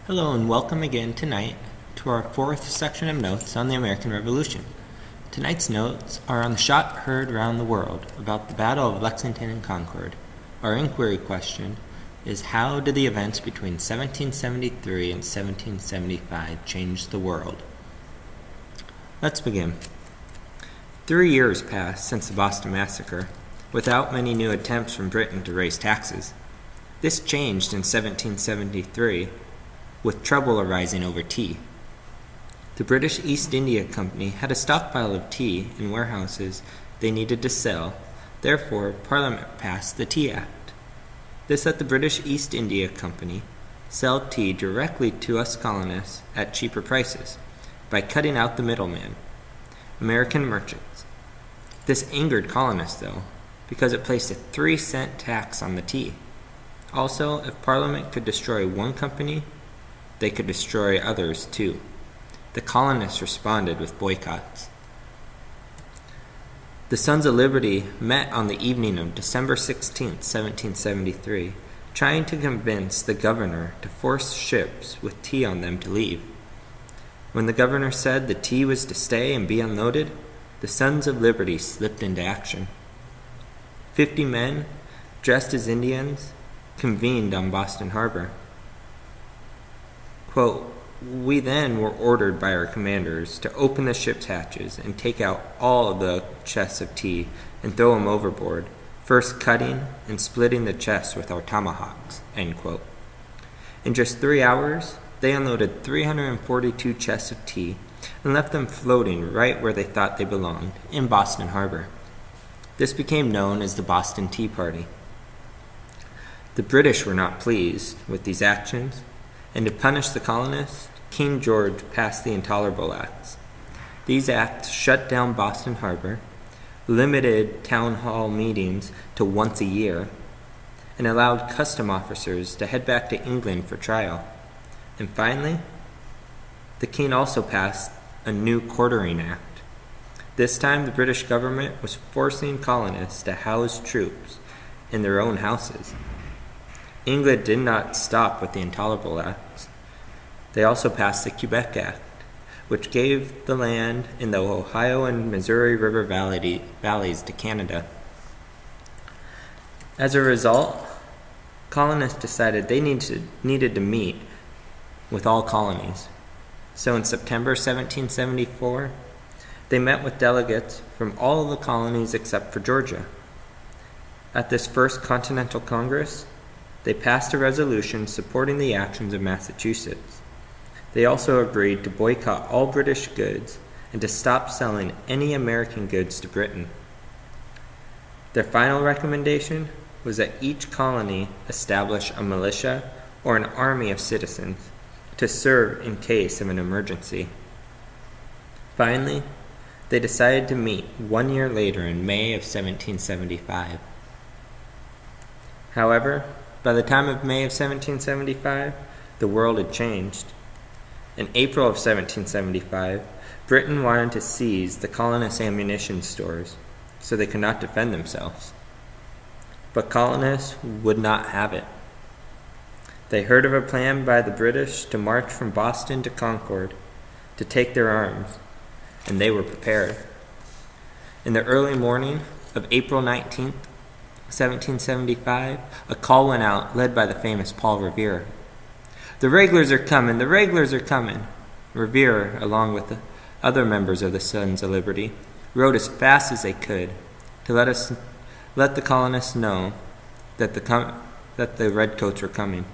Hello and welcome again tonight to our fourth section of notes on the American Revolution. Tonight's notes are on the shot heard around the world about the Battle of Lexington and Concord. Our inquiry question is, how did the events between 1773 and 1775 change the world? Let's begin. 3 years passed since the Boston Massacre, without many new attempts from Britain to raise taxes. This changed in 1773, with trouble arising over tea. The British East India Company had a stockpile of tea in warehouses they needed to sell. Therefore, Parliament passed the Tea Act. This let the British East India Company sell tea directly to us colonists at cheaper prices by cutting out the middleman, American merchants. This angered colonists, though, because it placed a 3-cent tax on the tea. Also, if Parliament could destroy one company, they could destroy others too. The colonists responded with boycotts. The Sons of Liberty met on the evening of December 16, 1773, trying to convince the governor to force ships with tea on them to leave. When the governor said the tea was to stay and be unloaded, the Sons of Liberty slipped into action. 50 men, dressed as Indians, convened on Boston Harbor. Quote, "We then were ordered by our commanders to open the ship's hatches and take out all of the chests of tea and throw them overboard, first cutting and splitting the chests with our tomahawks." End quote. In just 3 hours, they unloaded 342 chests of tea and left them floating right where they thought they belonged, in Boston Harbor. This became known as the Boston Tea Party. The British were not pleased with these actions, and to punish the colonists, King George passed the Intolerable Acts. These acts shut down Boston Harbor, limited town hall meetings to once a year, and allowed custom officers to head back to England for trial. And finally, the king also passed a new Quartering Act. This time, the British government was forcing colonists to house troops in their own houses. England did not stop with the Intolerable Acts. They also passed the Quebec Act, which gave the land in the Ohio and Missouri River valleys to Canada. As a result, colonists decided they needed to meet with all colonies. So in September 1774, they met with delegates from all of the colonies except for Georgia. At this first Continental Congress, they passed a resolution supporting the actions of Massachusetts. They also agreed to boycott all British goods and to stop selling any American goods to Britain. Their final recommendation was that each colony establish a militia or an army of citizens to serve in case of an emergency. Finally, they decided to meet 1 year later in May of 1775. However, by the time of May of 1775, the world had changed. In April of 1775, Britain wanted to seize the colonists' ammunition stores so they could not defend themselves. But colonists would not have it. They heard of a plan by the British to march from Boston to Concord to take their arms, and they were prepared. In the early morning of April 19th, 1775, a call went out, led by the famous Paul Revere. "The regulars are coming! The regulars are coming!" Revere, along with the other members of the Sons of Liberty, rode as fast as they could to let the colonists know that the redcoats were coming.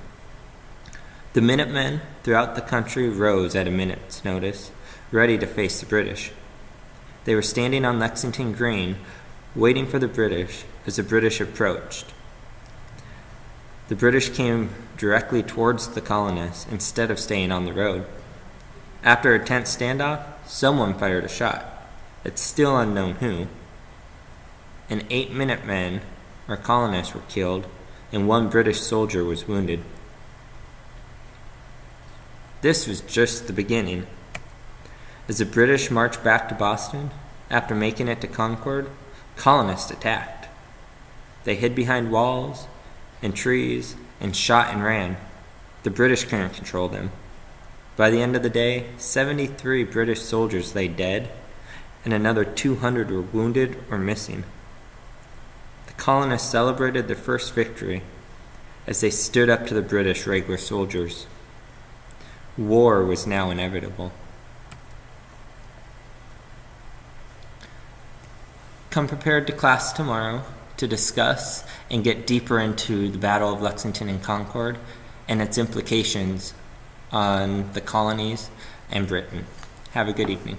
The Minutemen throughout the country rose at a minute's notice, ready to face the British. They were standing on Lexington Green, waiting for the British as the British approached. The British came directly towards the colonists instead of staying on the road. After a tense standoff, someone fired a shot. It's still unknown who. And 8 Minutemen, or colonists, were killed, and 1 British soldier was wounded. This was just the beginning. As the British marched back to Boston, after making it to Concord, colonists attacked. They hid behind walls and trees and shot and ran. The British couldn't control them. By the end of the day, 73 British soldiers lay dead, and another 200 were wounded or missing. The colonists celebrated their first victory as they stood up to the British regular soldiers. War was now inevitable. Come prepared to class tomorrow to discuss and get deeper into the Battle of Lexington and Concord and its implications on the colonies and Britain. Have a good evening.